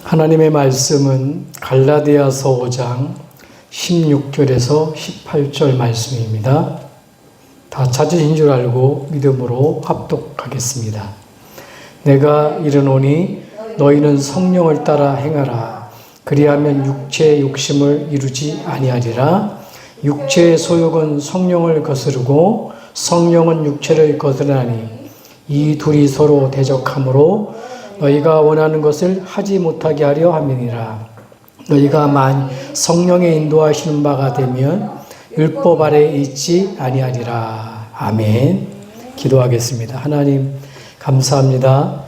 하나님의 말씀은 갈라디아서 5장 16절에서 18절 말씀입니다. 다 찾으신 줄 알고 믿음으로 합독하겠습니다. 내가 이르노니 너희는 성령을 따라 행하라. 그리하면 육체의 욕심을 이루지 아니하리라. 육체의 소욕은 성령을 거스르고 성령은 육체를 거스르나니 이 둘이 서로 대적하므로 너희가 원하는 것을 하지 못하게 하려 함이니라. 너희가 만 성령의 인도하시는 바가 되면 율법 아래 있지 아니하리라. 아멘. 기도하겠습니다. 하나님 감사합니다.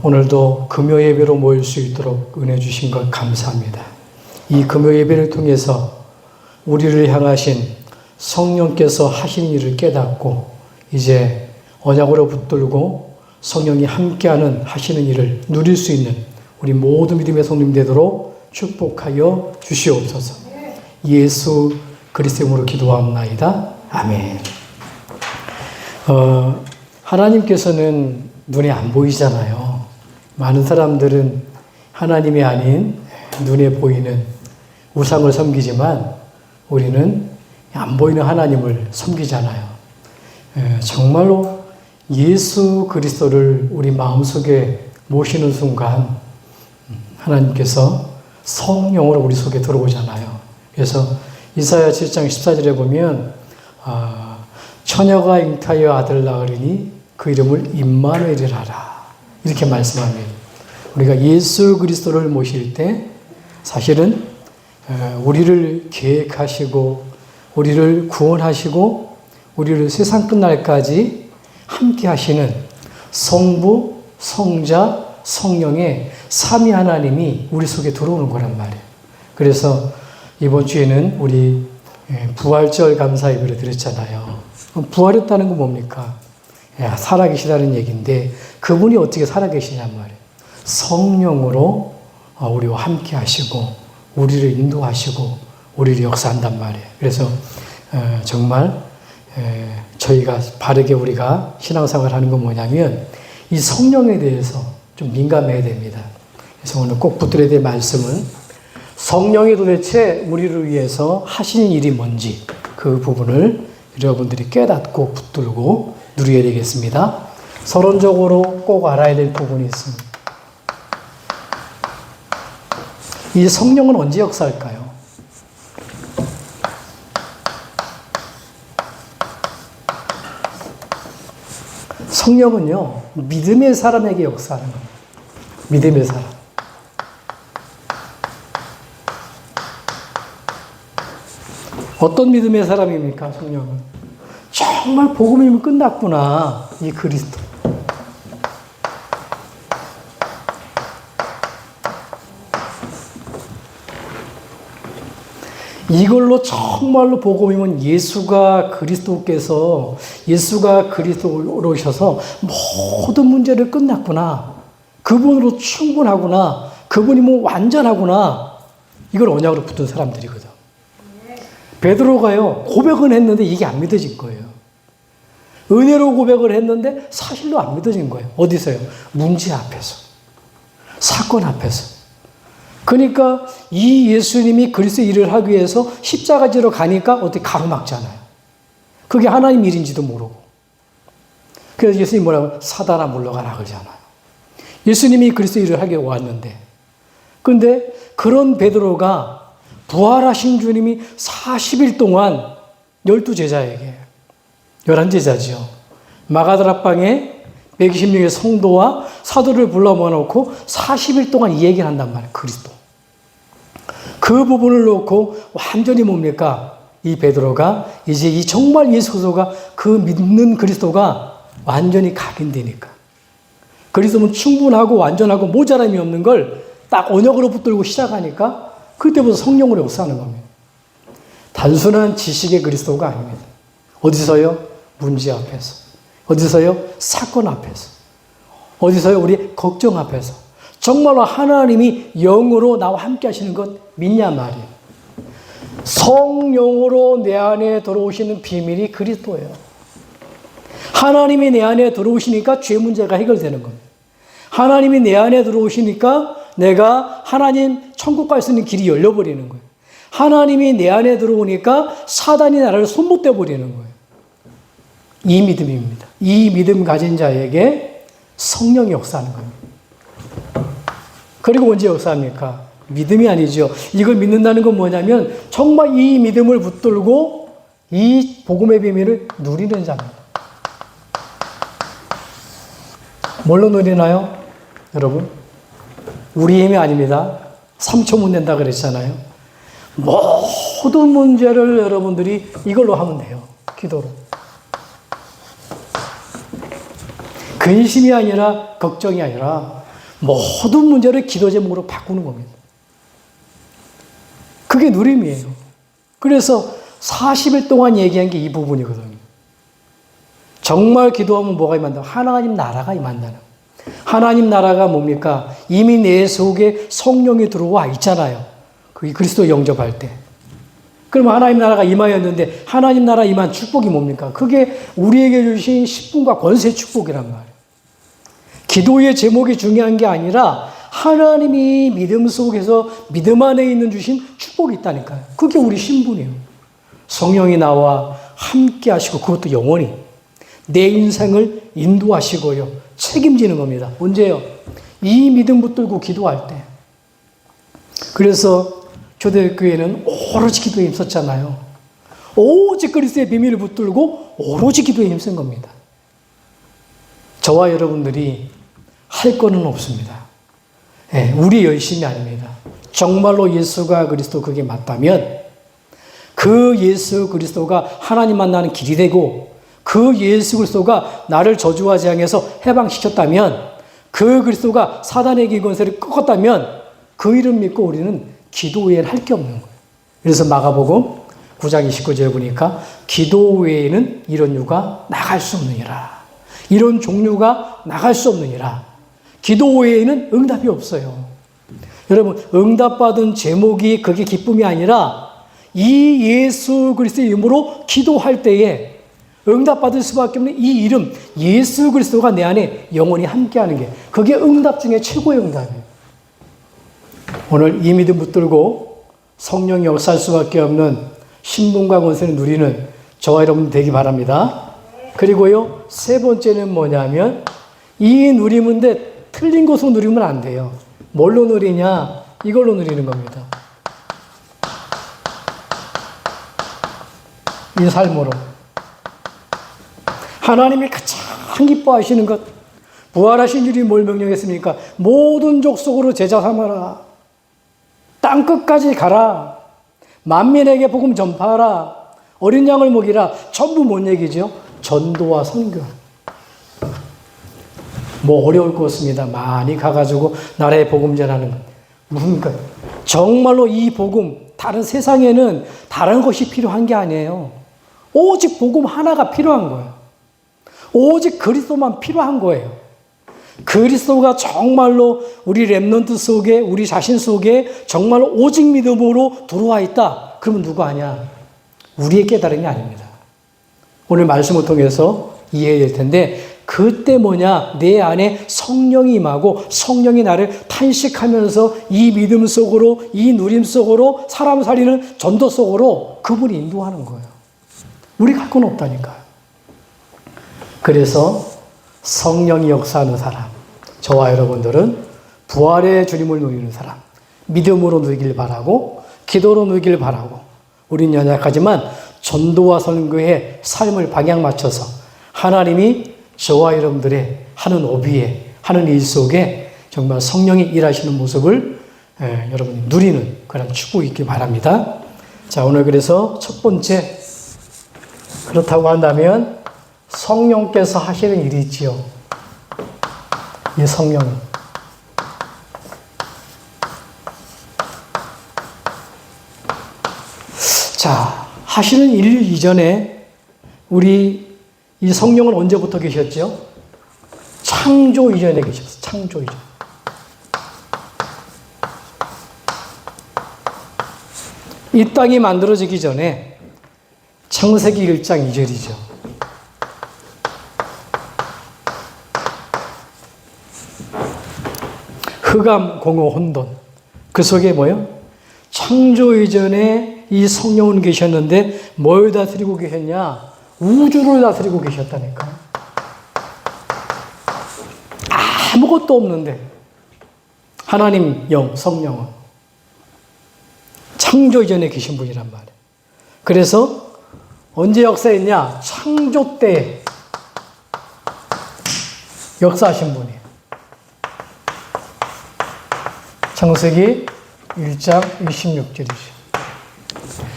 오늘도 금요 예배로 모일 수 있도록 은혜 주신 것 감사합니다. 이 금요 예배를 통해서 우리를 향하신 성령께서 하신 일을 깨닫고 이제 언약으로 붙들고 성령이 함께하는 하시는 일을 누릴 수 있는 우리 모든 믿음의 성님 되도록 축복하여 주시옵소서. 예수 그리스도의 이름으로 기도합나이다. 아멘. 하나님께서는 눈에 안 보이잖아요. 많은 사람들은 하나님이 아닌 눈에 보이는 우상을 섬기지만 우리는 안 보이는 하나님을 섬기잖아요. 정말로 예수 그리스도를 우리 마음속에 모시는 순간 하나님께서 성령으로 우리 속에 들어오잖아요. 그래서 이사야 7장 14절에 보면 처녀가 잉타하여 아들을 낳으리니 그 이름을 임마누엘이라 하라. 이렇게 말씀합니다. 우리가 예수 그리스도를 모실 때 사실은 우리를 계획하시고 우리를 구원하시고 우리를 세상 끝날까지 함께 하시는 성부, 성자, 성령의 삼위 하나님이 우리 속에 들어오는 거란 말이에요. 그래서 이번 주에는 우리 부활절 감사 예배를 드렸잖아요. 부활했다는 건 뭡니까? 살아계시다는 얘기인데 그분이 어떻게 살아계시냔 말이에요. 성령으로 우리와 함께 하시고 우리를 인도하시고 우리를 역사한단 말이에요. 그래서 정말 저희가 바르게 우리가 신앙생활을 하는 건 뭐냐면 이 성령에 대해서 좀 민감해야 됩니다. 그래서 오늘 꼭 붙들어야 될 말씀은 성령이 도대체 우리를 위해서 하시는 일이 뭔지 그 부분을 여러분들이 깨닫고 붙들고 누려야 되겠습니다. 서론적으로 꼭 알아야 될 부분이 있습니다. 이 성령은 언제 역사할까요? 성령은요, 믿음의 사람에게 역사하는 겁니다. 믿음의 사람. 어떤 믿음의 사람입니까, 성령은? 정말 복음이면 끝났구나, 이 그리스도. 이걸로 정말로 복음이면 예수가 그리스도로 오셔서 모든 문제를 끝났구나. 그분으로 충분하구나. 그분이 뭐 완전하구나. 이걸 언약으로 붙은 사람들이거든. 베드로가요, 고백은 했는데 이게 안 믿어진 거예요. 은혜로 고백을 했는데 사실로 안 믿어진 거예요. 어디서요? 문제 앞에서. 사건 앞에서. 그러니까 이 예수님이 그리스도의 일을 하기 위해서 십자가 지러 가니까 어떻게 가로막잖아요. 그게 하나님 일인지도 모르고. 그래서 예수님이 뭐라고? 사단아 물러가라 그러잖아요. 예수님이 그리스도의 일을 하기 위해 왔는데. 근데 그런 베드로가 부활하신 주님이 40일 동안 12제자에게 11제자지요. 마가다락방에 120명의 성도와 사도를 불러 모아놓고 40일 동안 이 얘기를 한단 말이에요. 그리스도. 그 부분을 놓고 완전히 뭡니까? 이 베드로가 이제 이 정말 예수 그리스도가 그 믿는 그리스도가 완전히 각인되니까. 그리스도는 충분하고 완전하고 모자람이 없는 걸 딱 언약으로 붙들고 시작하니까 그때부터 성령으로 역사하는 겁니다. 단순한 지식의 그리스도가 아닙니다. 어디서요? 문제 앞에서. 어디서요? 사건 앞에서. 어디서요? 우리 걱정 앞에서. 정말로 하나님이 영으로 나와 함께 하시는 것 믿냐 말이에요. 성령으로 내 안에 들어오시는 비밀이 그리스도예요. 하나님이 내 안에 들어오시니까 죄 문제가 해결되는 겁니다. 하나님이 내 안에 들어오시니까 내가 하나님 천국 갈 수 있는 길이 열려버리는 거예요. 하나님이 내 안에 들어오니까 사단이 나를 손못대 버리는 거예요. 이 믿음입니다. 이 믿음 가진 자에게 성령이 역사하는 겁니다. 그리고 언제 역사합니까? 믿음이 아니죠. 이걸 믿는다는 건 뭐냐면 정말 이 믿음을 붙들고 이 복음의 비밀을 누리는 자입니다. 뭘로 누리나요? 여러분, 우리 힘이 아닙니다. 3초 못 낸다 그랬잖아요. 모든 문제를 여러분들이 이걸로 하면 돼요. 기도로. 근심이 아니라 걱정이 아니라 모든 문제를 기도 제목으로 바꾸는 겁니다. 그게 누림이에요. 그래서 40일 동안 얘기한 게 이 부분이거든요. 정말 기도하면 뭐가 임한다? 하나님 나라가 임한다는. 하나님 나라가 뭡니까? 이미 내 속에 성령이 들어와 있잖아요. 그게 그리스도 영접할 때. 그럼 하나님 나라가 임하였는데 하나님 나라 임한 축복이 뭡니까? 그게 우리에게 주신 십분과 권세 축복이란 말이에요. 기도의 제목이 중요한 게 아니라 하나님이 믿음 속에서 믿음 안에 있는 주신 축복이 있다니까요. 그게 우리 신분이에요. 성령이 나와 함께 하시고 그것도 영원히 내 인생을 인도하시고요. 책임지는 겁니다. 언제요? 이 믿음 붙들고 기도할 때. 그래서 초대교회는 오로지 기도에 힘썼잖아요. 오직 그리스도의 비밀을 붙들고 오로지 기도에 힘쓴 겁니다. 저와 여러분들이 할 거는 없습니다. 네, 우리 열심이 아닙니다. 정말로 예수가 그리스도 그게 맞다면 그 예수 그리스도가 하나님 만나는 길이 되고 그 예수 그리스도가 나를 저주하지 않아서 해방시켰다면 그 그리스도가 사단의 권세를 꺾었다면 그 이름 믿고 우리는 기도 외에는 할 게 없는 거예요. 그래서 마가복음 9장 29절에 보니까 기도 외에는 이런 유가 나갈 수 없느니라. 이런 종류가 나갈 수 없느니라. 기도 외에는 응답이 없어요. 여러분, 응답받은 제목이 그게 기쁨이 아니라 이 예수 그리스도의 이름으로 기도할 때에 응답받을 수밖에 없는 이 이름 예수 그리스도가 내 안에 영원히 함께하는 게 그게 응답 중에 최고의 응답이에요. 오늘 이 믿음 붙들고 성령이 역사할 수밖에 없는 신분과 권세를 누리는 저와 여러분 되기 바랍니다. 그리고요, 세 번째는 뭐냐면 이 누림인데 틀린 것으로 누리면 안 돼요. 뭘로 누리냐? 이걸로 누리는 겁니다. 이 삶으로. 하나님이 가장 기뻐하시는 것, 부활하신 줄이 뭘 명령했습니까? 모든 족속으로 제자 삼아라. 땅끝까지 가라. 만민에게 복음 전파하라. 어린 양을 먹이라. 전부 뭔 얘기죠? 전도와 선교. 뭐 어려울 것 없습니다. 많이 가가지고 나라의 복음 전하는 것. 무슨 것? 정말로 이 복음, 다른 세상에는 다른 것이 필요한 게 아니에요. 오직 복음 하나가 필요한 거예요. 오직 그리스도만 필요한 거예요. 그리스도가 정말로 우리 렘넌트 속에, 우리 자신 속에 정말로 오직 믿음으로 들어와 있다. 그러면 누가 아냐? 우리의 깨달음이 아닙니다. 오늘 말씀을 통해서 이해해야 될 텐데 그때 뭐냐? 내 안에 성령이 임하고 성령이 나를 탄식하면서 이 믿음 속으로, 이 누림 속으로, 사람 살리는 전도 속으로 그분이 인도하는 거예요. 우리가 할 건 없다니까요. 그래서 성령이 역사하는 사람, 저와 여러분들은 부활의 주님을 누리는 사람, 믿음으로 누리길 바라고 기도로 누리길 바라고 우린 연약하지만 전도와 선교의 삶을 방향 맞춰서 하나님이 저와 여러분들의 하는 오비에 하는 일 속에 정말 성령이 일하시는 모습을 여러분이 누리는 그런 축복이 있길 바랍니다. 자, 오늘 그래서 첫 번째 그렇다고 한다면 성령께서 하시는 일이 있지요. 이 성령. 자, 하시는 일 이전에 우리 이 성령은 언제부터 계셨죠? 창조 이전에 계셨어요. 창조 이전. 이 땅이 만들어지기 전에 창세기 1장 2절이죠. 흑암, 공허, 혼돈. 그 속에 뭐요? 창조 이전에 이 성령은 계셨는데 뭘 다스리고 계셨냐? 우주를 다스리고 계셨다니까. 아무것도 없는데 하나님 영, 성령은 창조 이전에 계신 분이란 말이에요. 그래서 언제 역사했냐? 창조 때 역사하신 분이에요. 창세기 1장 26절이죠.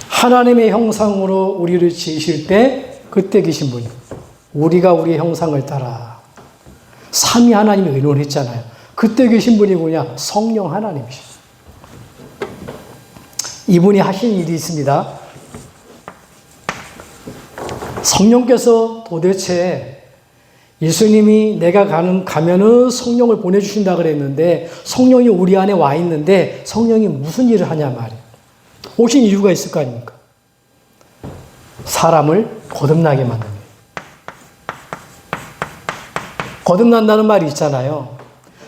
하나님의 형상으로 우리를 지으실 때 그때 계신 분이에요. 우리가 우리의 형상을 따라. 삼위 하나님이 의논했잖아요. 그때 계신 분이 뭐냐? 성령 하나님이시죠. 이분이 하신 일이 있습니다. 성령께서 도대체 예수님이 내가 가면은 성령을 보내주신다 그랬는데 성령이 우리 안에 와 있는데 성령이 무슨 일을 하냐 말이에요. 오신 이유가 있을 거 아닙니까? 사람을 거듭나게 만듭니다. 거듭난다는 말이 있잖아요.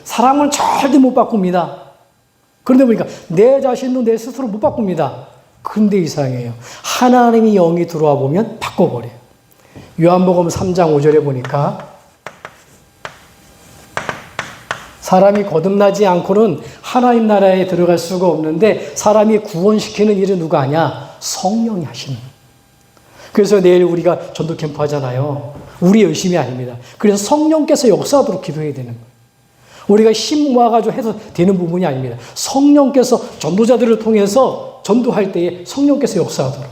사람은 절대 못 바꿉니다. 그런데 보니까 내 자신도 내 스스로 못 바꿉니다. 근데 이상해요. 하나님이 영이 들어와 보면 바꿔버려요. 요한복음 3장 5절에 보니까 사람이 거듭나지 않고는 하나님 나라에 들어갈 수가 없는데 사람이 구원시키는 일은 누가 하냐? 성령이 하시는 거예요. 그래서 내일 우리가 전도 캠프 하잖아요. 우리 열심이 아닙니다. 그래서 성령께서 역사하도록 기도해야 되는 거예요. 우리가 힘 모아가지고 해서 되는 부분이 아닙니다. 성령께서 전도자들을 통해서 전도할 때에 성령께서 역사하도록.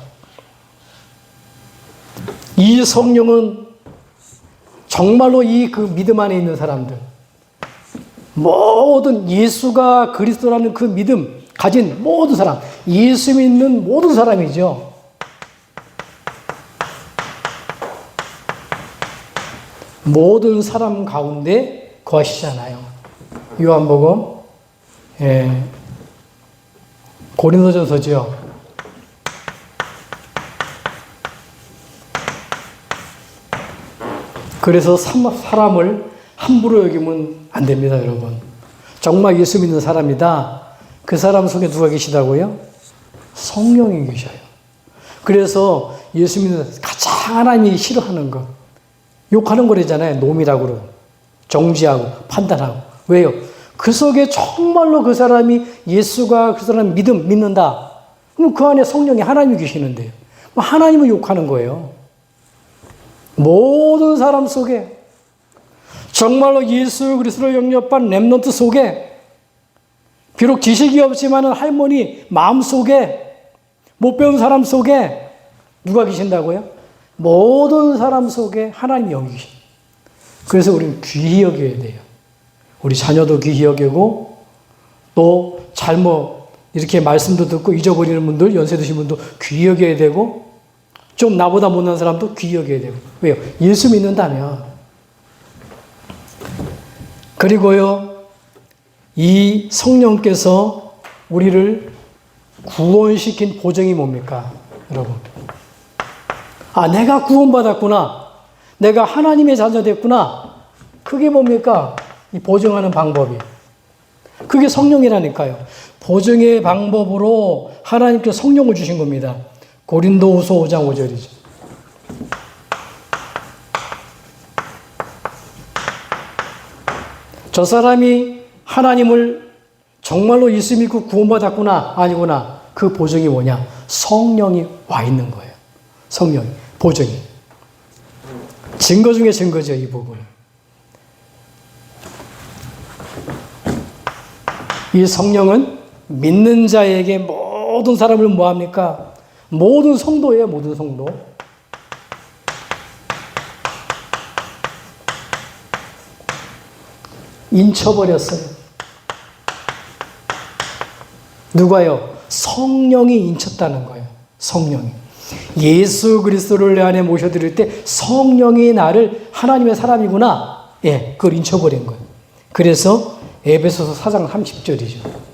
이 성령은 정말로 이 그 믿음 안에 있는 사람들, 모든 예수가 그리스도라는 그 믿음 가진 모든 사람, 예수 믿는 모든 사람이죠. 모든 사람 가운데 거하시잖아요. 요한복음, 고린도전서죠. 그래서 사람을 함부로 여기면 안 됩니다, 여러분. 정말 예수 믿는 사람이다. 그 사람 속에 누가 계시다고요? 성령이 계셔요. 그래서 예수 믿는 가장 하나님이 싫어하는 것, 욕하는 거래잖아요. 놈이라고 그러고, 정지하고, 판단하고. 왜요? 그 속에 정말로 그 사람이 예수가 그 사람 믿는다. 그럼 그 안에 성령이 하나님이 계시는데요. 하나님을 욕하는 거예요. 모든 사람 속에 정말로 예수 그리스도를 영접한 렘넌트 속에 비록 지식이 없지만 할머니 마음 속에 못 배운 사람 속에 누가 계신다고요? 모든 사람 속에 하나님 영이 계십니다. 그래서 우리는 귀히 여겨야 돼요. 우리 자녀도 귀히 여기고 또 잘못 이렇게 말씀도 듣고 잊어버리는 분들, 연세 드신 분도 귀히 여겨야 되고 좀 나보다 못난 사람도 귀히 여겨야 되고. 왜요? 예수 믿는다면. 그리고요, 이 성령께서 우리를 구원시킨 보증이 뭡니까? 여러분. 아, 내가 구원받았구나. 내가 하나님의 자녀 됐구나. 그게 뭡니까? 이 보증하는 방법이. 그게 성령이라니까요. 보증의 방법으로 하나님께서 성령을 주신 겁니다. 고린도후서 5장 5절이죠. 저 사람이 하나님을 정말로 예수 믿고 구원받았구나, 아니구나. 그 보증이 뭐냐? 성령이 와 있는 거예요. 성령이, 보증이. 증거 중에 증거죠, 이 부분. 이 성령은 믿는 자에게 모든 사람을 뭐합니까? 모든 성도예요, 모든 성도. 인쳐버렸어요. 누가요? 성령이 인쳤다는 거예요. 성령이. 예수 그리스도를 내 안에 모셔드릴 때 성령이 나를 하나님의 사람이구나. 예, 그걸 인쳐버린 거예요. 그래서 에베소서 4장 30절이죠.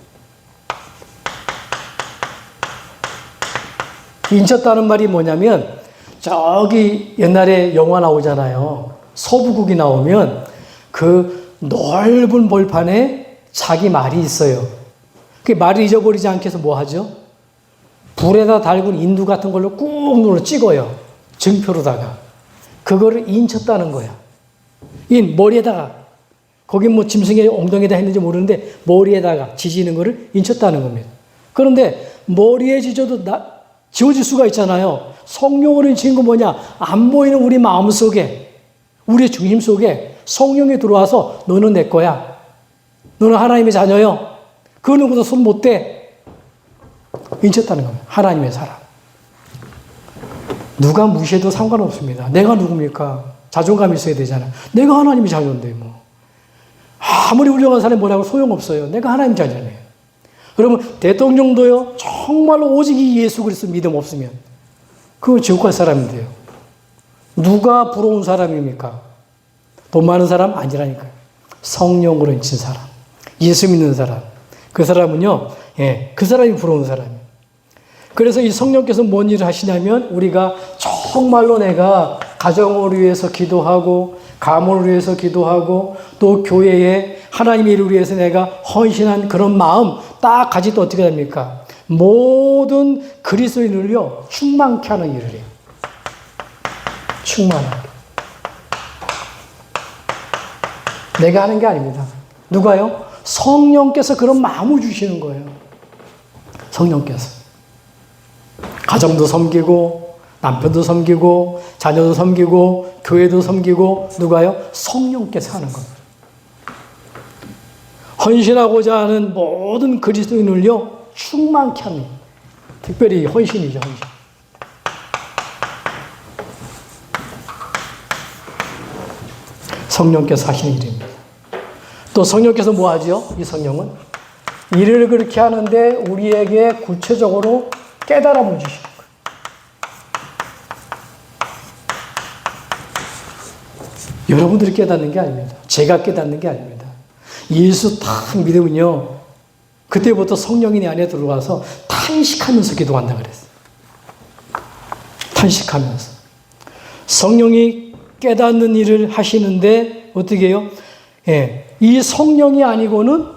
인쳤다는 말이 뭐냐면 저기 옛날에 영화 나오잖아요. 서부국이 나오면 그 넓은 벌판에 자기 말이 있어요. 그 말을 잊어버리지 않게 해서 뭐 하죠? 불에다 달군 인두 같은 걸로 꾹 눌러 찍어요. 증표로다가. 그거를 인쳤다는 거야. 머리에다가, 거긴 뭐 짐승의 엉덩이에다 했는지 모르는데 머리에다가 지지는 거를 인쳤다는 겁니다. 그런데 머리에 지워질 수가 있잖아요. 성령으로 인친 거 뭐냐? 안 보이는 우리 마음 속에, 우리의 중심 속에 성령이 들어와서 너는 내 거야. 너는 하나님의 자녀요. 그 누구도 손 못 대. 인쳤다는 겁니다. 하나님의 사람. 누가 무시해도 상관없습니다. 내가 누굽니까? 자존감이 있어야 되잖아. 내가 하나님의 자녀인데 뭐. 아무리 훌륭한 사람이 뭐라고 소용없어요. 내가 하나님 자녀네요. 여러분 대통령도요. 정말로 오직 이 예수 그리스도 믿음 없으면 그건 지옥 갈 사람인데요. 누가 부러운 사람입니까? 돈 많은 사람 아니라니까요. 성령으로 인친 사람. 예수 믿는 사람. 그 사람은요. 그 사람이 부러운 사람이에요. 그래서 이 성령께서 뭔 일을 하시냐면 우리가 정말로 내가 가정을 위해서 기도하고 가문을 위해서 기도하고 또 교회에 하나님의 일을 위해서 내가 헌신한 그런 마음 딱 가질 때 어떻게 됩니까? 모든 그리스도인을요 충만케 하는 일을 해요. 충만하게. 내가 하는 게 아닙니다. 누가요? 성령께서 그런 마음을 주시는 거예요. 성령께서. 가정도 섬기고 남편도 섬기고 자녀도 섬기고 교회도 섬기고 누가요? 성령께서 하는 겁니다. 헌신하고자 하는 모든 그리스도인을요 충만케 하는, 특별히 헌신이죠. 헌신. 성령께서 하시는 일입니다. 또 성령께서 뭐 하죠? 이 성령은 일을 그렇게 하는데 우리에게 구체적으로 깨달음을 주시는 거예요. 여러분들이 깨닫는 게 아닙니다. 제가 깨닫는 게 아닙니다. 예수 딱 믿으면요. 그때부터 성령이 내 안에 들어와서 탄식하면서 기도한다 그랬어요. 탄식하면서. 성령이 깨닫는 일을 하시는데 어떻게 해요? 이 성령이 아니고는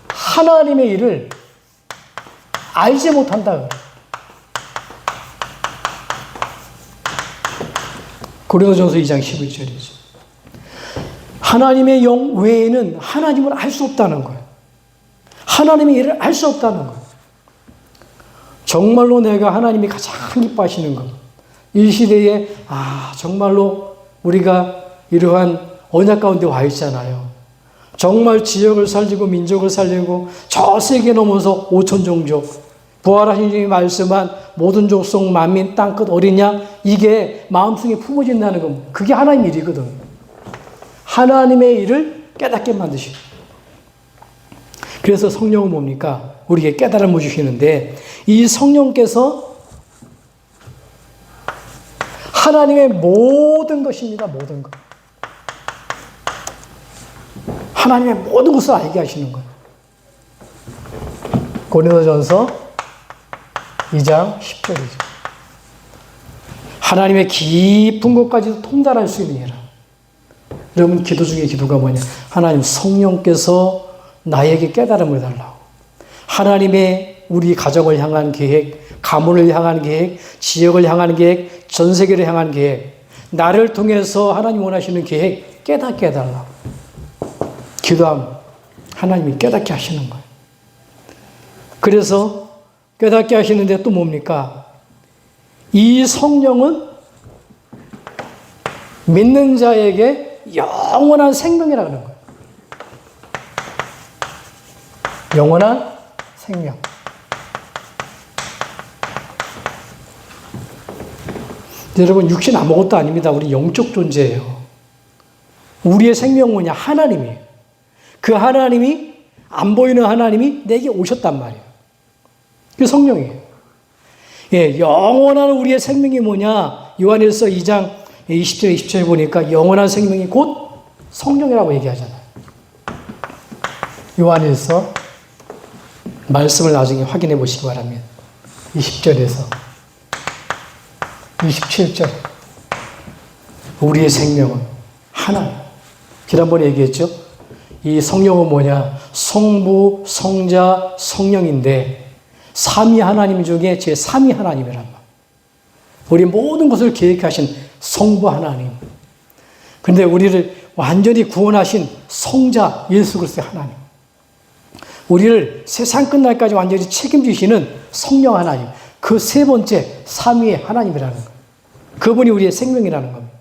하나님의 일을 알지 못한다. 고린도전서 2장 11절이죠. 하나님의 영 외에는 하나님을 알 수 없다는 거예요. 하나님의 일을 알 수 없다는 거예요. 정말로 내가 하나님이 가장 기뻐하시는 것. 이 시대에 정말로 우리가 이러한 언약 가운데 와 있잖아요. 정말 지역을 살리고 민족을 살리고 저 세계 넘어서 5천 종족 부활하신 주님이 말씀한 모든 족속 만민 땅끝 어리냐 이게 마음속에 품어진다는 건 그게 하나님의 일이거든. 하나님의 일을 깨닫게 만드시고. 그래서 성령은 뭡니까? 우리에게 깨달음을 주시는데 이 성령께서 하나님의 모든 것입니다. 모든 것. 하나님의 모든 것을 알게 하시는 거예요. 고린도전서 2장 10절이죠. 하나님의 깊은 것까지도 통달할 수 있는 일. 여러분 기도 중에 기도가 뭐냐? 하나님 성령께서 나에게 깨달음을 달라고. 하나님의 우리 가정을 향한 계획, 가문을 향한 계획, 지역을 향한 계획, 전 세계를 향한 계획, 나를 통해서 하나님 원하시는 계획 깨닫게 해달라고. 기도하면 하나님이 깨닫게 하시는 거예요. 그래서 깨닫게 하시는데 또 뭡니까? 이 성령은 믿는 자에게 영원한 생명이라고 하는 거예요. 영원한 생명. 여러분 육신 아무것도 아닙니다. 우리 영적 존재예요. 우리의 생명은 뭐냐? 하나님이에요. 그 하나님이 안 보이는 하나님이 내게 오셨단 말이에요. 그 성령이에요. 영원한 우리의 생명이 뭐냐? 요한일서 2장 20절 20절에 보니까 영원한 생명이 곧 성령이라고 얘기하잖아요. 요한일서 말씀을 나중에 확인해 보시기 바랍니다. 20절에서 27절. 우리의 생명은 하나님. 지난번에 얘기했죠? 이 성령은 뭐냐? 성부, 성자, 성령인데 삼위 하나님 중에 제3위 하나님이란 말. 우리 모든 것을 계획하신 성부 하나님. 그런데 우리를 완전히 구원하신 성자 예수 그리스도의 하나님. 우리를 세상 끝날까지 완전히 책임지시는 성령 하나님. 그 세 번째 삼위의 하나님이라는 거예요. 그분이 우리의 생명이라는 겁니다.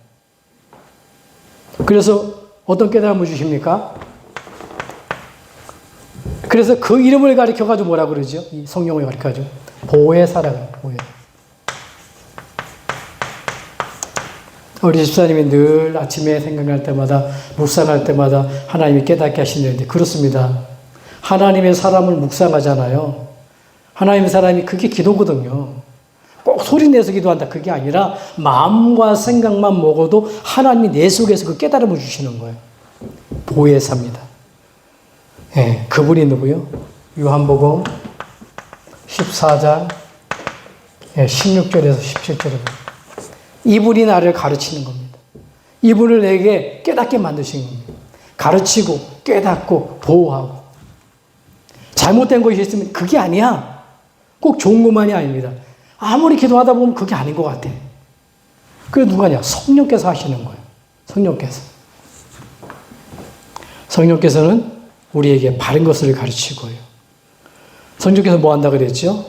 그래서 어떤 깨달음을 주십니까? 그래서 그 이름을 가리켜가지고 뭐라 그러죠? 이 성령을 가리켜가지고 보혜사라고 보혜. 우리 집사님이 늘 아침에 생각날 때마다 묵상할 때마다 하나님이 깨닫게 하시는데 그렇습니다. 하나님의 사람을 묵상하잖아요. 하나님의 사람이 그게 기도거든요. 꼭 소리내서 기도한다 그게 아니라 마음과 생각만 먹어도 하나님이 내 속에서 그 깨달음을 주시는 거예요. 보혜사입니다. 예, 그분이 누구요? 요한복음 14장 16절에서 17절에 이분이 나를 가르치는 겁니다. 이분을 내게 깨닫게 만드신 겁니다. 가르치고 깨닫고 보호하고 잘못된 것이 있으면 그게 아니야. 꼭 좋은 것만이 아닙니다. 아무리 기도하다 보면 그게 아닌 것 같아. 그게 누가냐? 성령께서 하시는 거예요. 성령께서. 성령께서는 우리에게 바른 것을 가르치고요. 성령께서 뭐 한다고 그랬죠?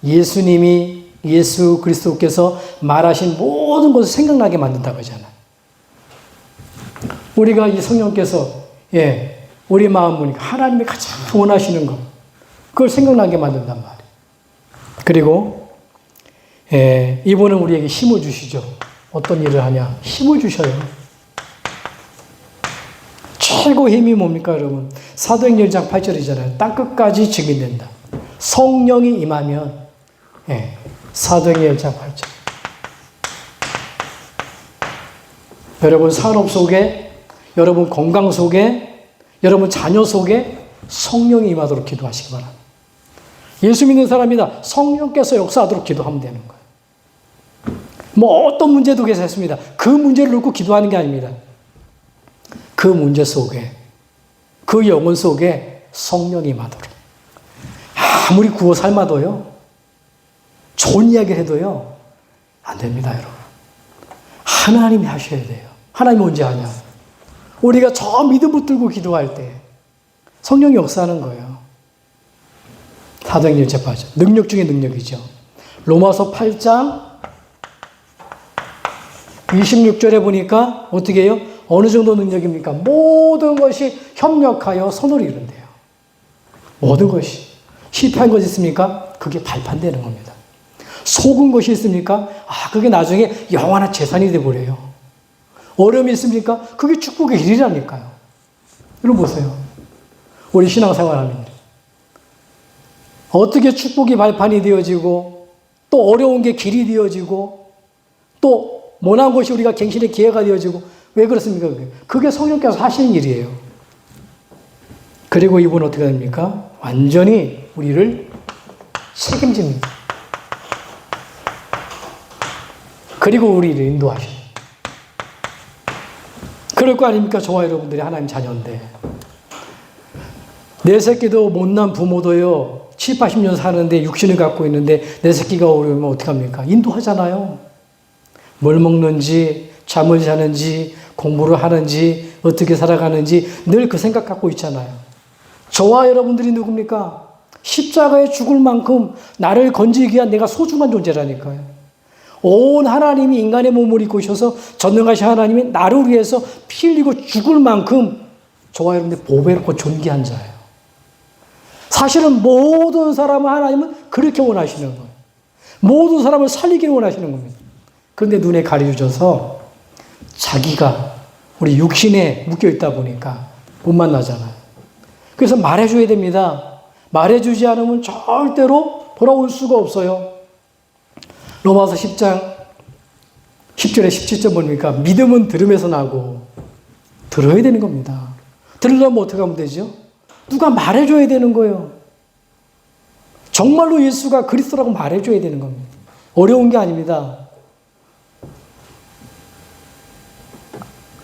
예수님이 예수 그리스도께서 말하신 모든 것을 생각나게 만든다고 하잖아요. 우리가 이 성령께서 우리 마음 보니까 하나님이 가장 원하시는 것 그걸 생각나게 만든단 말이에요. 그리고 이분은 우리에게 힘을 주시죠. 어떤 일을 하냐? 힘을 주셔요. 최고 힘이 뭡니까 여러분? 사도행전 1장 8절이잖아요. 땅끝까지 증인된다. 성령이 임하면 사도행전 1장 8절. 여러분 산업 속에 여러분 건강 속에 여러분 자녀 속에 성령이 임하도록 기도하시기 바랍니다. 예수 믿는 사람이다. 성령께서 역사하도록 기도하면 되는 거예요. 뭐 어떤 문제도 괜찮습니다. 그 문제를 놓고 기도하는 게 아닙니다. 그 문제 속에 그 영혼 속에 성령이 임하도록. 아무리 구워 삶아도요. 좋은 이야기를 해도요. 안 됩니다, 여러분. 하나님이 하셔야 돼요. 하나님이 언제 하냐? 우리가 저 믿음 붙들고 기도할 때 성령이 역사하는 거예요. 사도행전 8절. 능력 중에 능력이죠. 로마서 8장 26절에 보니까 어떻게 해요? 어느 정도 능력입니까? 모든 것이 협력하여 선을 이룬대요. 모든 것이. 실패한 것이 있습니까? 그게 발판되는 겁니다. 속은 것이 있습니까? 그게 나중에 영원한 재산이 되어버려요. 어려움이 있습니까? 그게 축복의 길이라니까요. 여러분 보세요. 우리 신앙생활 하면 어떻게 축복이 발판이 되어지고 또 어려운 게 길이 되어지고 또 모난 것이 우리가 갱신의 기회가 되어지고 왜 그렇습니까? 그게 성령께서 하시는 일이에요. 그리고 이분은 어떻게 됩니까? 완전히 우리를 책임집니다. 그리고 우리를 인도하셔요. 그럴 거 아닙니까? 저와 여러분들이 하나님 자녀인데. 내 새끼도 못난 부모도요. 7, 80년 사는데 육신을 갖고 있는데 내 새끼가 어려우면 어떡합니까? 인도하잖아요. 뭘 먹는지, 잠을 자는지, 공부를 하는지, 어떻게 살아가는지 늘 그 생각 갖고 있잖아요. 저와 여러분들이 누굽니까? 십자가에 죽을 만큼 나를 건지기 위한 내가 소중한 존재라니까요. 온 하나님이 인간의 몸을 입고 오셔서 전능하신 하나님이 나를 위해서 피 흘리고 죽을 만큼 저와 여러분들 보배롭고 존귀한 자예요. 사실은 모든 사람을 하나님은 그렇게 원하시는 거예요. 모든 사람을 살리기를 원하시는 겁니다. 그런데 눈에 가려져서 자기가 우리 육신에 묶여있다 보니까 못 만나잖아요. 그래서 말해줘야 됩니다. 말해주지 않으면 절대로 돌아올 수가 없어요. 로마서 10장 10절에 17절 보니까 믿음은 들음에서 나고 들어야 되는 겁니다. 들으려면 어떻게 하면 되죠? 누가 말해줘야 되는 거예요. 정말로 예수가 그리스도라고 말해줘야 되는 겁니다. 어려운 게 아닙니다.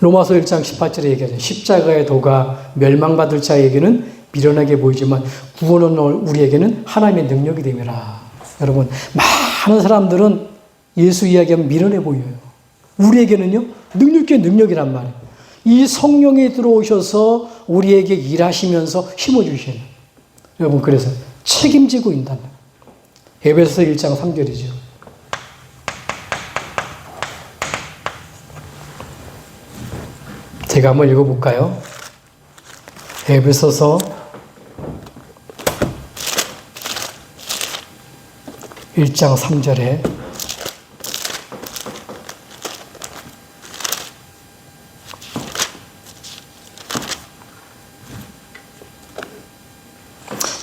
로마서 1장 18절에 얘기하죠. 십자가의 도가 멸망받을 자에게는 미련하게 보이지만 구원은 우리에게는 하나님의 능력이 됨이라. 여러분, 많은 사람들은 예수 이야기하면 미련해 보여요. 우리에게는요, 능력이란 말이에요. 이 성령이 들어오셔서 우리에게 일하시면서 힘어주시는. 여러분, 그래서 책임지고 있다. 에베소서 1장 3절이죠. 제가 한번 읽어볼까요? 에베소서 1장 3절에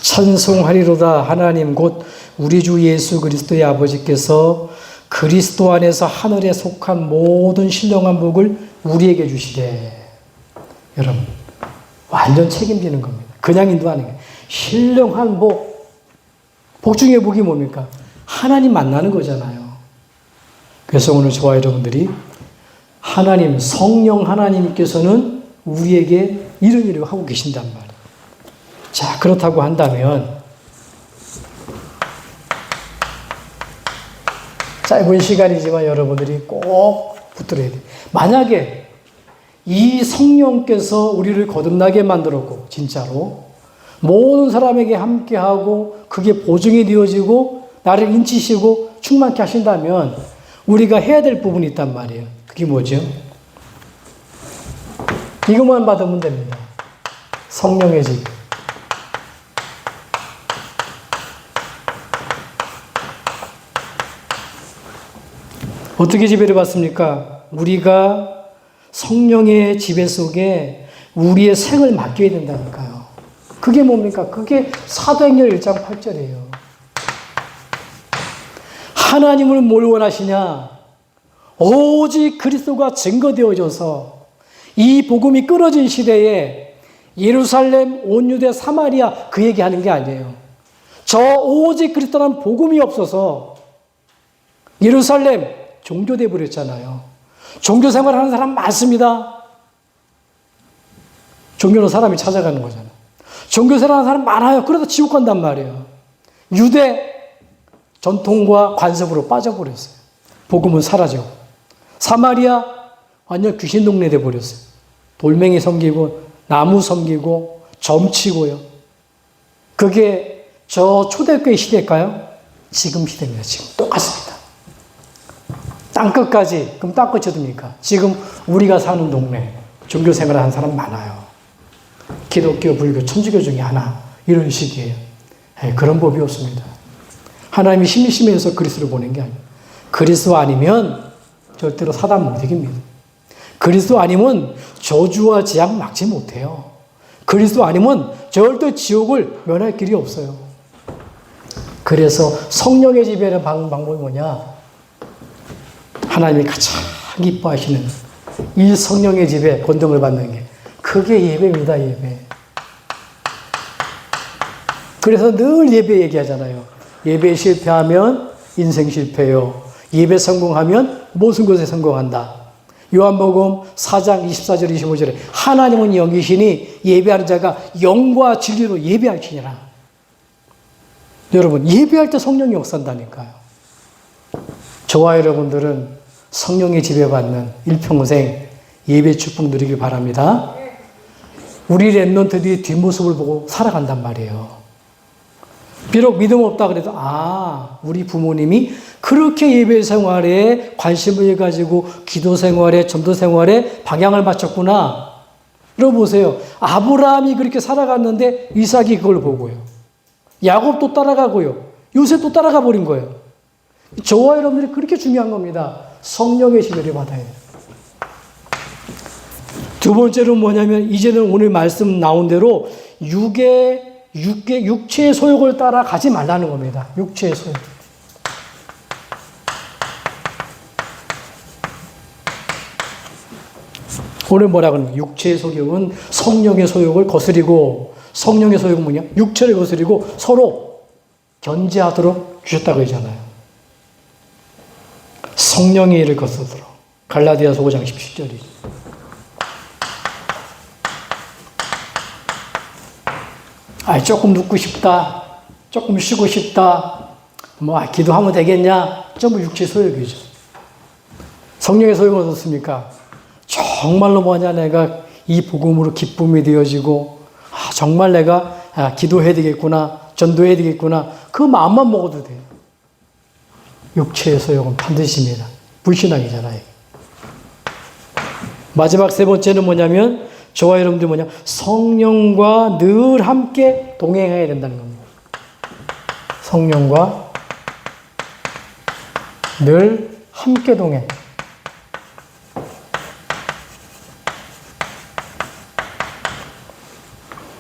찬송하리로다. 하나님 곧 우리 주 예수 그리스도의 아버지께서 그리스도 안에서 하늘에 속한 모든 신령한 복을 우리에게 주시되. 여러분, 완전 책임지는 겁니다. 그냥 인도 아닌 거예요. 신령한 복. 복 중에 복이 뭡니까? 하나님 만나는 거잖아요. 그래서 오늘 저와 여러분들이 하나님, 성령 하나님께서는 우리에게 이런 일을 하고 계신단 말이에요. 자, 그렇다고 한다면 짧은 시간이지만 여러분들이 꼭 붙들어야 돼요. 만약에 이 성령께서 우리를 거듭나게 만들었고 진짜로 모든 사람에게 함께하고 그게 보증이 되어지고 나를 인치시고 충만케 하신다면 우리가 해야 될 부분이 있단 말이에요. 그게 뭐죠? 이것만 받으면 됩니다. 성령의 집. 어떻게 지배를 받습니까? 우리가 성령의 지배 속에 우리의 생을 맡겨야 된다니까요. 그게 뭡니까? 그게 사도행전 1장 8절이에요. 하나님을 뭘 원하시냐? 오직 그리스도가 증거되어져서 이 복음이 끊어진 시대에 예루살렘, 온 유대, 사마리아 그 얘기하는 게 아니에요. 저 오직 그리스도라는 복음이 없어서 예루살렘 종교돼 버렸잖아요. 종교 생활하는 사람 많습니다. 종교는 사람이 찾아가는 거잖아요. 종교 생활하는 사람 많아요. 그래도 지옥 간단 말이에요. 유대 전통과 관습으로 빠져버렸어요. 복음은 사라지고. 사마리아 완전 귀신 동네 돼버렸어요. 돌멩이 섬기고 나무 섬기고 점치고요. 그게 저 초대교회 시대일까요? 지금 시대입니다. 지금 똑같습니다. 땅끝까지. 그럼 땅끝이 어딥니까? 지금 우리가 사는 동네 종교 생활을 하는 사람 많아요. 기독교, 불교, 천주교 중에 하나 이런 식이에요. 그런 법이 없습니다. 하나님이 심심해서 그리스도를 보낸 게 아니에요. 그리스도 아니면 절대로 사단 못 이깁니다. 그리스도 아니면 저주와 재앙 막지 못해요. 그리스도 아니면 절대 지옥을 면할 길이 없어요. 그래서 성령의 지배의 방법이 뭐냐? 하나님이 가장 기뻐하시는 이 성령의 집에 권능을 받는 게 그게 예배입니다. 예배. 그래서 늘 예배 얘기하잖아요. 예배 실패하면 인생 실패요. 예배 성공하면 모든 것에 성공한다. 요한복음 4장 24절 25절에 하나님은 영이시니 예배하는 자가 영과 진리로 예배할지니라. 여러분, 예배할 때 성령이 역사한다니까요. 저와 여러분들은 성령의 지배받는 일평생 예배 축복 누리길 바랍니다. 우리 랩런트들이 뒷모습을 보고 살아간단 말이에요. 비록 믿음 없다 그래도 우리 부모님이 그렇게 예배 생활에 관심을 가지고 기도 생활에 전도 생활에 방향을 맞췄구나. 여러분 보세요. 아브라함이 그렇게 살아갔는데 이삭이 그걸 보고요. 야곱도 따라가고요. 요셉도 따라가 버린 거예요. 저와 여러분들이 그렇게 중요한 겁니다. 성령의 지배를 받아야 돼요. 두 번째로 뭐냐면 이제는 오늘 말씀 나온 대로 육체의 소욕을 따라 가지 말라는 겁니다. 육체의 소욕. 오늘 뭐라 그러냐? 육체의 소욕은 성령의 소욕을 거스리고 성령의 소욕은 뭐냐? 육체를 거스리고 서로 견제하도록 주셨다고 그러잖아요. 성령의 일을 거스도록. 갈라디아서 5장 17절이죠. 조금 눕고 싶다. 조금 쉬고 싶다. 기도하면 되겠냐? 전부 육체 소욕이죠. 성령의 소욕은 어떻습니까? 정말로 내가 이 복음으로 기쁨이 되어지고, 정말 내가 기도해야 되겠구나, 전도해야 되겠구나, 그 마음만 먹어도 돼요. 육체의 소욕은 반드시입니다. 불신앙이잖아요. 마지막 세 번째는 뭐냐면, 저와 여러분들 성령과 늘 함께 동행해야 된다는 겁니다. 성령과 늘 함께 동행.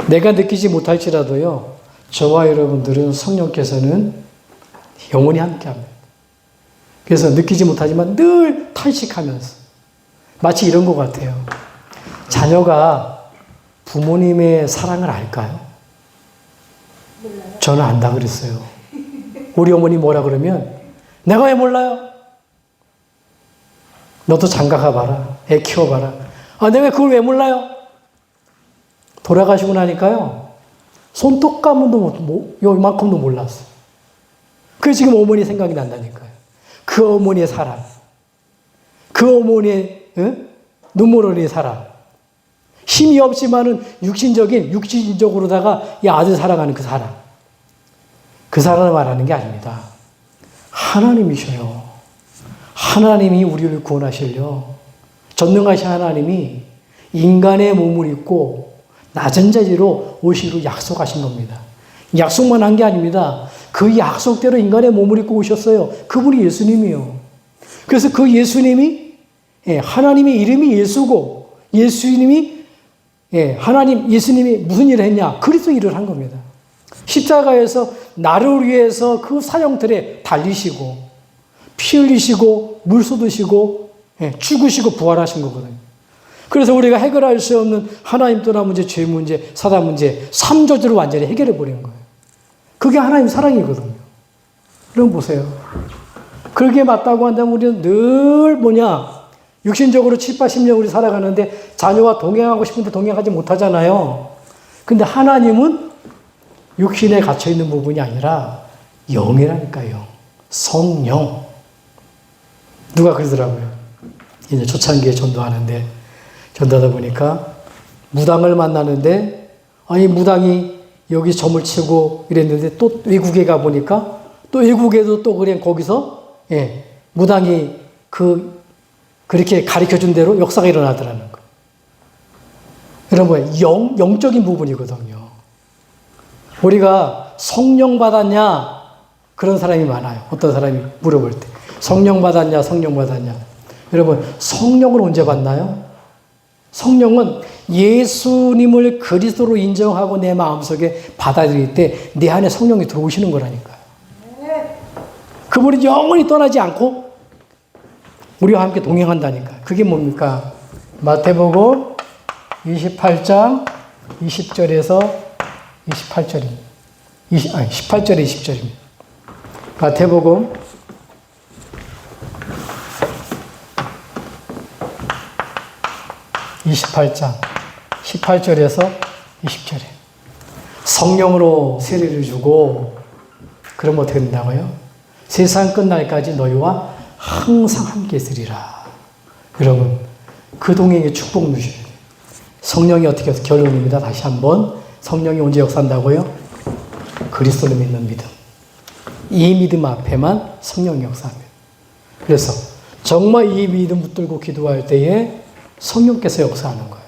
내가 느끼지 못할지라도요, 저와 여러분들은 성령께서는 영원히 함께 합니다. 그래서 느끼지 못하지만 늘 탄식하면서, 마치 이런 것 같아요. 자녀가 부모님의 사랑을 알까요? 저는 안다 그랬어요. 우리 어머니 뭐라 그러면, 내가 왜 몰라요? 너도 장가 가봐라. 애 키워봐라. 내가 그걸 왜 몰라요? 돌아가시고 나니까요, 손톱가문도 요만큼도 몰랐어요. 그게 지금 어머니 생각이 난다니까요. 그 어머니의 사랑, 그 어머니의 눈물 흘리는 사랑, 힘이 없지만은 육신적으로다가 이 아들 사랑하는 그 사랑, 그 사랑을 말하는 게 아닙니다. 하나님이셔요. 하나님이 우리를 구원하시려 전능하신 하나님이 인간의 몸을 입고 낮은 자리로 오시기로 약속하신 겁니다. 약속만 한 게 아닙니다. 그 약속대로 인간의 몸을 입고 오셨어요. 그분이 예수님이요. 그래서 그 예수님이, 하나님의 이름이 예수고, 예수님이 무슨 일을 했냐? 그리스도 일을 한 겁니다. 십자가에서 나를 위해서 그 사형틀에 달리시고, 피 흘리시고, 물 쏟으시고, 죽으시고 부활하신 거거든요. 그래서 우리가 해결할 수 없는 하나님 떠난 문제, 죄 문제, 사단 문제, 3저주를 완전히 해결해 버리는 거예요. 그게 하나님 사랑이거든요. 그럼 보세요. 그게 맞다고 한다면 우리는 늘 육신적으로 7, 80년 우리 살아가는데 자녀와 동행하고 싶은데 동행하지 못하잖아요. 근데 하나님은 육신에 갇혀있는 부분이 아니라 영이라니까요. 성령. 누가 그러더라고요. 이제 초창기에 전도하는데, 전도하다 보니까 무당을 만나는데, 무당이 여기 점을 치고 이랬는데 또 외국에 가보니까 또 외국에도 또 그냥 거기서, 무당이 그렇게 가르쳐 준 대로 역사가 일어나더라는 거예요. 여러분, 영적인 부분이거든요. 우리가 성령 받았냐? 그런 사람이 많아요. 어떤 사람이 물어볼 때. 성령 받았냐? 성령 받았냐? 여러분, 성령을 언제 받나요? 성령은 예수님을 그리스도로 인정하고 내 마음속에 받아들일 때 내 안에 성령이 들어오시는 거라니까요. 그분이 영원히 떠나지 않고 우리와 함께 동행한다니까. 그게 뭡니까? 마태복음 28장 20절에서 28절입니다. 18절에 20절입니다. 마태복음 28장 18절에서 20절에 성령으로 세례를 주고, 그러면 어떻게 된다고요? 세상 끝날까지 너희와 항상 함께 있으리라. 여러분, 그 동행의 축복 누셔야 돼요. 성령이 어떻게 해서 결론입니다. 다시 한번, 성령이 언제 역사한다고요? 그리스도를 믿는 믿음. 이 믿음 앞에만 성령이 역사합니다. 그래서 정말 이 믿음 붙들고 기도할 때에 성령께서 역사하는 거예요.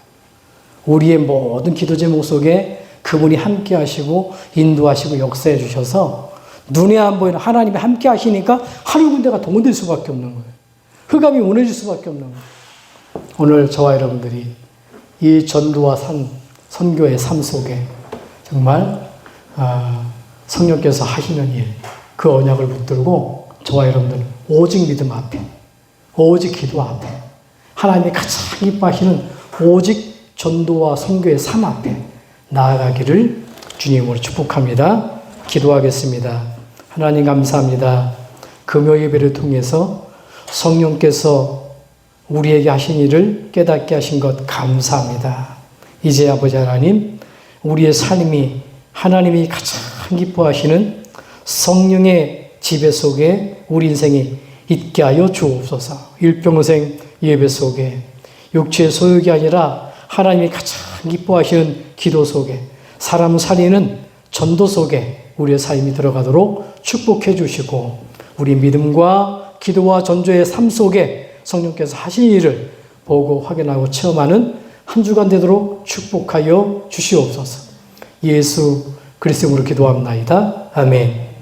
우리의 모든 기도 제목 속에 그분이 함께 하시고 인도하시고 역사해 주셔서 눈에 안 보이는 하나님이 함께 하시니까 하루 군데가 동원될 수밖에 없는 거예요. 흑암이 무너질 수밖에 없는 거예요. 오늘 저와 여러분들이 이 전도와 선교의 삶 속에 정말 성령께서 하시는 일, 그 언약을 붙들고 저와 여러분들은 오직 믿음 앞에, 오직 기도 앞에, 하나님이 가장 기뻐하시는 오직 전도와 선교의 삶 앞에 나아가기를 주님으로 축복합니다. 기도하겠습니다. 하나님 감사합니다. 금요 예배를 통해서 성령께서 우리에게 하신 일을 깨닫게 하신 것 감사합니다. 이제 아버지 하나님, 우리의 삶이 하나님이 가장 기뻐하시는 성령의 지배 속에 우리 인생이 있게 하여 주옵소서. 일평생 예배 속에 육체의 소욕이 아니라 하나님이 가장 기뻐하시는 기도 속에 사람 살리는 전도 속에 우리의 삶이 들어가도록 축복해 주시고 우리 믿음과 기도와 전도의 삶 속에 성령께서 하신 일을 보고 확인하고 체험하는 한 주간 되도록 축복하여 주시옵소서. 예수 그리스도로 기도합나이다. 아멘.